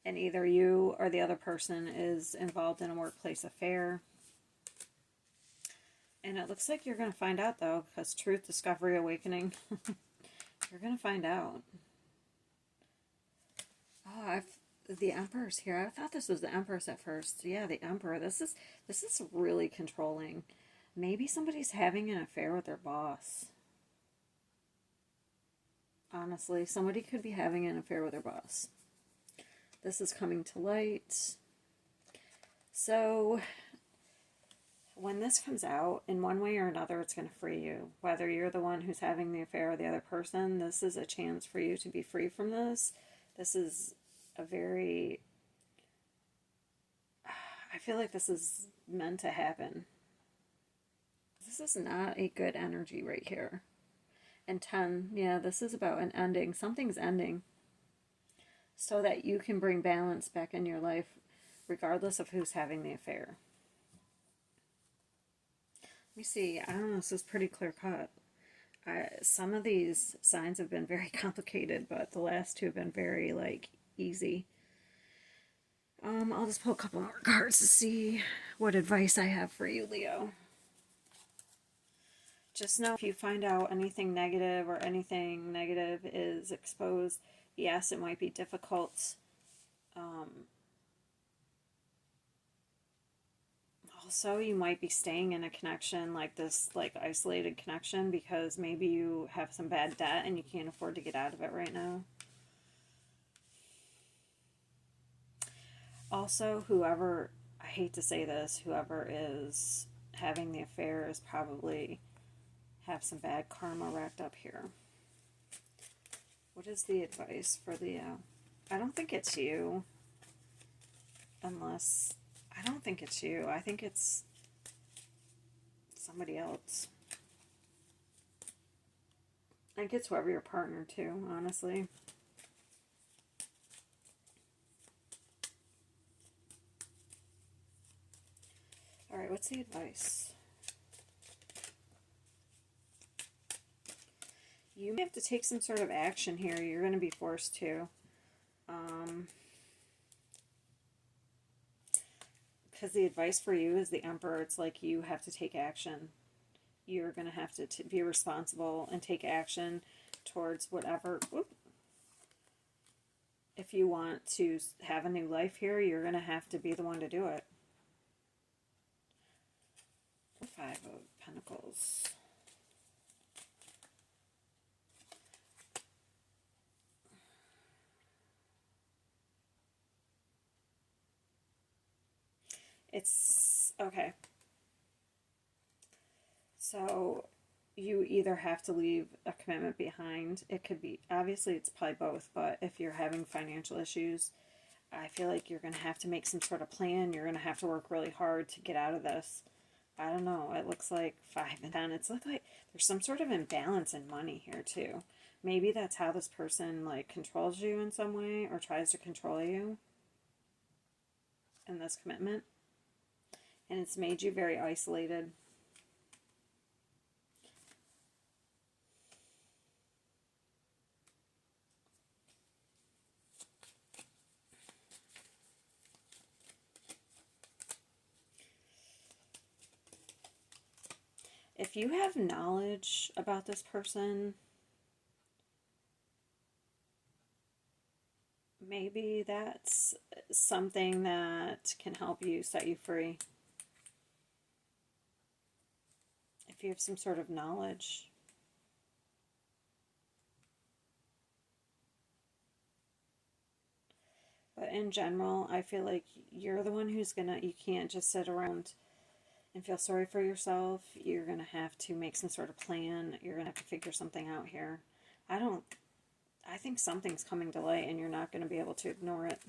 And either you or the other person is involved in a workplace affair. And it looks like you're going to find out, though, because truth, discovery, awakening. You're going to find out. Oh, the Emperor's here. I thought this was the Empress at first. Yeah, the Emperor. This is really controlling. Maybe somebody's having an affair with their boss. Honestly, somebody could be having an affair with their boss. This is coming to light. So when this comes out, in one way or another, it's going to free you. Whether you're the one who's having the affair or the other person, this is a chance for you to be free from this. This is a very... I feel like this is meant to happen. This is not a good energy right here. And 10, yeah, this is about an ending. Something's ending so that you can bring balance back in your life, regardless of who's having the affair. Let me see. I don't know. This is pretty clear cut. Some of these signs have been very complicated, but the last two have been very, like, easy. I'll just pull a couple more cards to see what advice I have for you, Leo. Just know if you find out anything negative or anything negative is exposed, yes, it might be difficult. Also, you might be staying in a connection like this, like isolated connection, because maybe you have some bad debt and you can't afford to get out of it right now. Also, whoever, I hate to say this, whoever is having the affair is probably have some bad karma racked up here. What is the advice for Leo? I don't think it's you. Unless, I don't think it's you. I think it's somebody else. I think it's whoever your partner too, honestly. Alright, what's the advice? You may have to take some sort of action here. You're going to be forced to. Because the advice for you is the Emperor. It's like you have to take action. You're going to have to be responsible and take action towards whatever. Whoop. If you want to have a new life here, you're going to have to be the one to do it. 5 of Pentacles. It's okay. So you either have to leave a commitment behind. It could be, obviously it's probably both, but if you're having financial issues, I feel like you're going to have to make some sort of plan. You're going to have to work really hard to get out of this. I don't know. It looks like 5 and 10. It's look like there's some sort of imbalance in money here too. Maybe that's how this person like controls you in some way or tries to control you in this commitment. And it's made you very isolated. If you have knowledge about this person, maybe that's something that can help you set you free. If you have some sort of knowledge. But in general, I feel like you're the one who's gonna, you can't just sit around and feel sorry for yourself. You're going to have to make some sort of plan. You're going to have to figure something out here. I think something's coming to light and you're not going to be able to ignore it.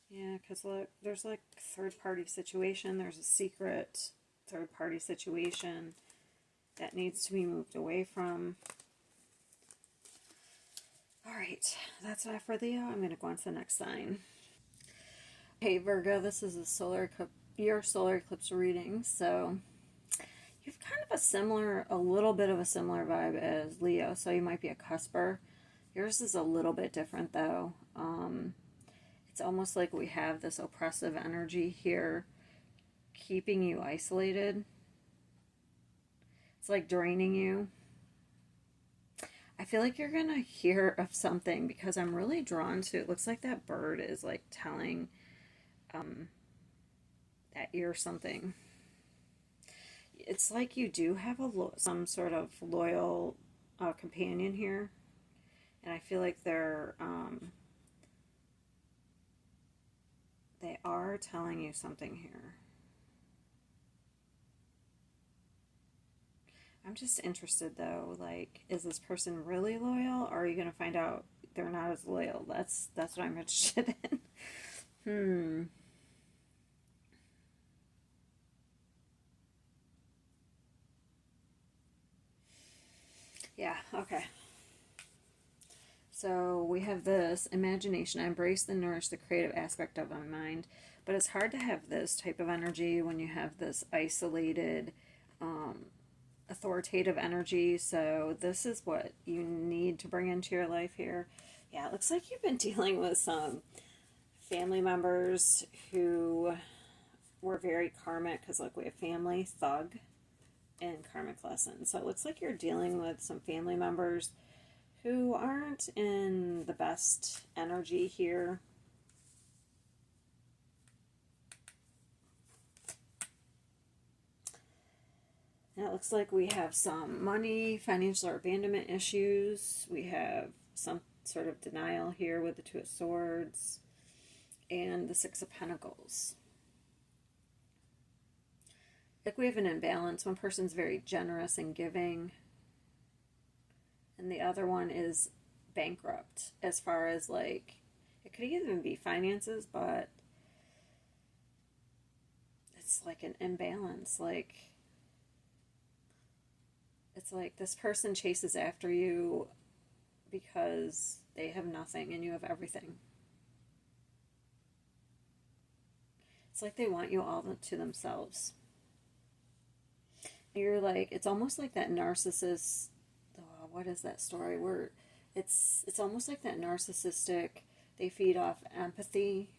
Yeah, because look, there's like third-party situation. There's a secret third-party situation that needs to be moved away from. All right, that's all for Leo. I'm going to go on to the next sign. Hey Virgo, this is your solar eclipse reading, so you've kind of a little bit of a similar vibe as Leo, so you might be a cusper. Yours is a little bit different though. It's almost like we have this oppressive energy here keeping you isolated. It's like draining you. I feel like you're gonna hear of something because I'm really drawn to, it looks like that bird is like telling that you're something. It's like you do have some sort of loyal companion here, and I feel like they are telling you something here. I'm just interested though, like, is this person really loyal, or are you gonna find out they're not as loyal? That's what I'm interested in. Yeah, okay. So we have this imagination. I embrace and nourish the creative aspect of my mind. But it's hard to have this type of energy when you have this isolated, authoritative energy. So this is what you need to bring into your life here. Yeah, it looks like you've been dealing with some family members who were very karmic, because look, we have family, thug, and karmic lesson. So it looks like you're dealing with some family members who aren't in the best energy here. And it looks like we have some money, financial or abandonment issues. We have some sort of denial here with the Two of Swords and the Six of Pentacles. Like we have an imbalance. One person's very generous and giving, and the other one is bankrupt as far as like, it could even be finances, but it's like an imbalance. Like, it's like this person chases after you because they have nothing and you have everything. It's like they want you all to themselves. You're like, it's almost like that narcissist. What is that story where it's almost like that narcissistic, they feed off empathy,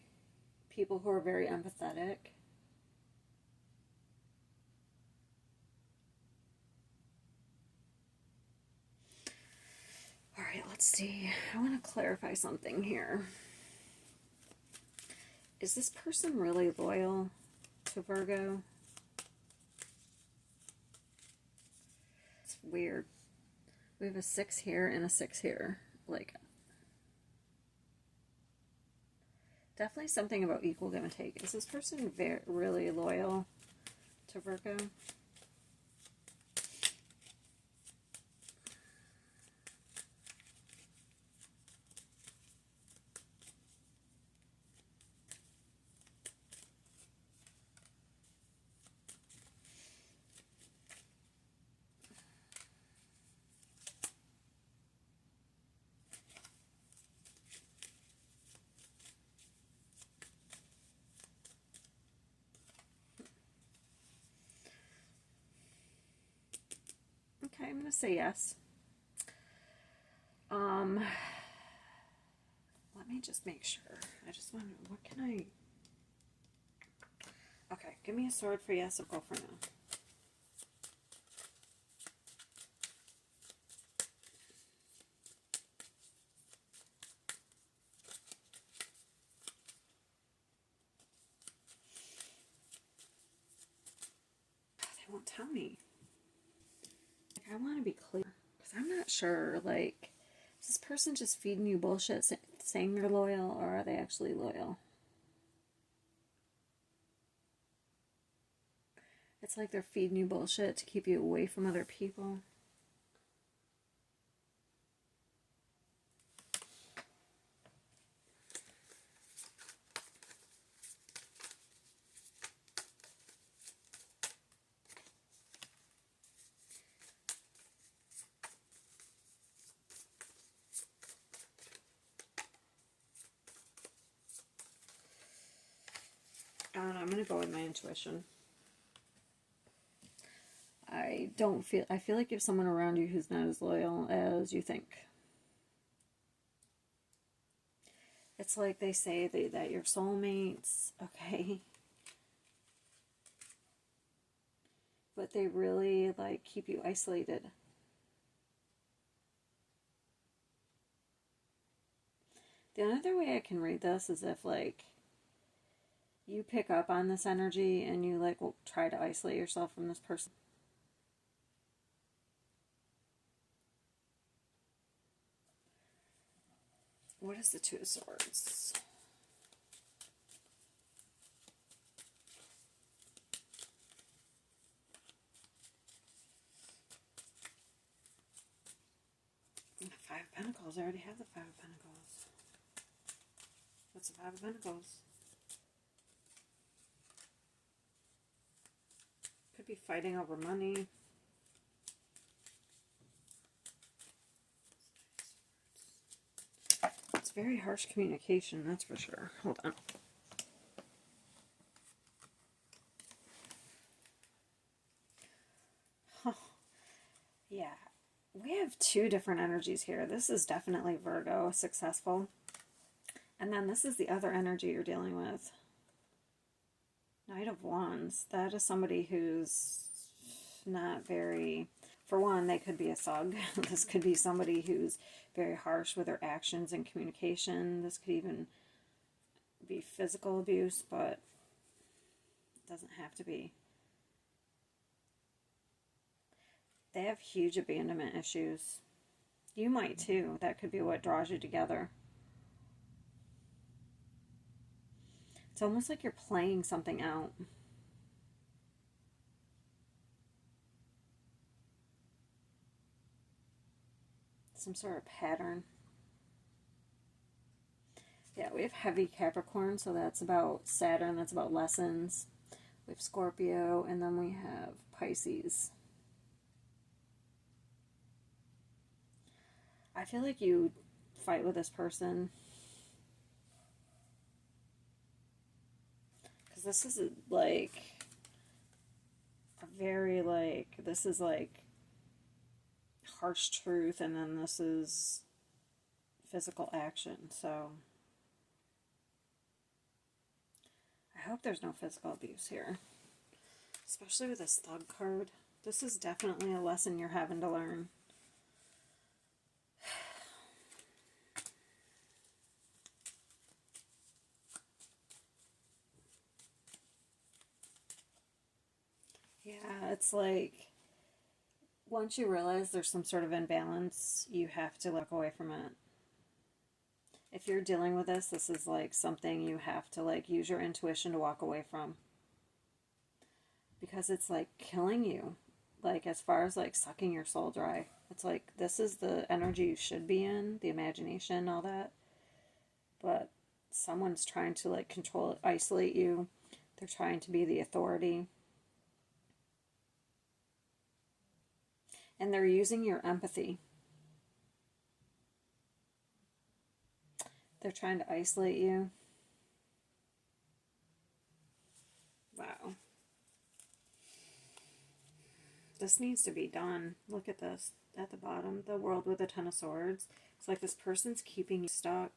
people who are very empathetic. All right, let's see. I want to clarify something here. Is this person really loyal to Virgo? It's weird. We have a 6 here and a 6 here. Like, definitely something about equal give and take. Is this person really loyal to Virgo? Okay, I'm going to say yes. Let me just make sure. I just want to, what can I... Okay, give me a sword for yes or go for no. They won't tell me. Like, I want to be clear, because I'm not sure, like, is this person just feeding you bullshit saying they're loyal, or are they actually loyal? It's like they're feeding you bullshit to keep you away from other people. I don't know, I'm going to go with my intuition. I feel like you have someone around you who's not as loyal as you think. It's like they say that you're soulmates, okay? But they really, like, keep you isolated. The other way I can read this is if, like, you pick up on this energy and you, like, will try to isolate yourself from this person. What is the Two of Swords? The Five of Pentacles. I already have the Five of Pentacles. What's the Five of Pentacles? Could be fighting over money. It's very harsh communication, that's for sure. Hold on. Huh. Yeah, we have two different energies here. This is definitely Virgo, successful. And then this is the other energy you're dealing with. Knight of Wands. That is somebody who's not very... For one, they could be a thug. This could be somebody who's very harsh with their actions and communication. This could even be physical abuse, but it doesn't have to be. They have huge abandonment issues. You might too. That could be what draws you together. It's almost like you're playing something out. Some sort of pattern. Yeah, we have heavy Capricorn, so that's about Saturn, that's about lessons. We have Scorpio, and then we have Pisces. I feel like you fight with this person. Because this is like a very this is like harsh truth, and then this is physical action, so I hope there's no physical abuse here, especially with this thug card. This is definitely a lesson you're having to learn. Yeah, it's like once you realize there's some sort of imbalance, you have to walk away from it. If you're dealing with this is like something you have to like use your intuition to walk away from. Because it's like killing you. Like as far as like sucking your soul dry. It's like this is the energy you should be in, the imagination, all that. But someone's trying to like control it, isolate you. They're trying to be the authority. And they're using your empathy. They're trying to isolate you. Wow. This needs to be done. Look at this at the bottom. The World with the Ten of Swords. It's like this person's keeping you stuck.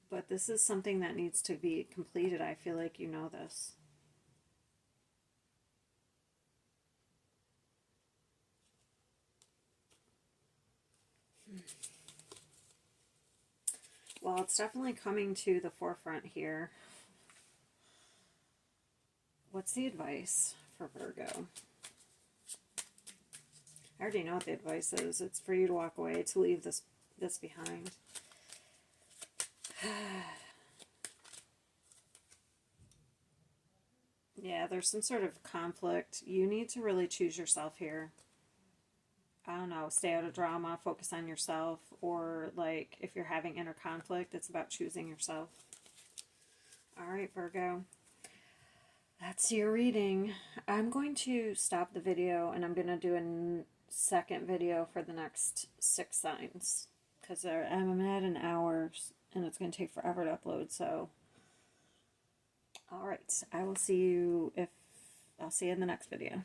But this is something that needs to be completed. I feel like you know this. Well, it's definitely coming to the forefront here. What's the advice for Virgo? I already know what the advice is. It's for you to walk away, to leave this behind. Yeah, there's some sort of conflict. You need to really choose yourself here. I don't know, stay out of drama, focus on yourself, or like if you're having inner conflict, it's about choosing yourself. All right, Virgo. That's your reading. I'm going to stop the video and I'm going to do a second video for the next 6 signs because I'm at an hour and it's going to take forever to upload. So, all right, I'll see you in the next video.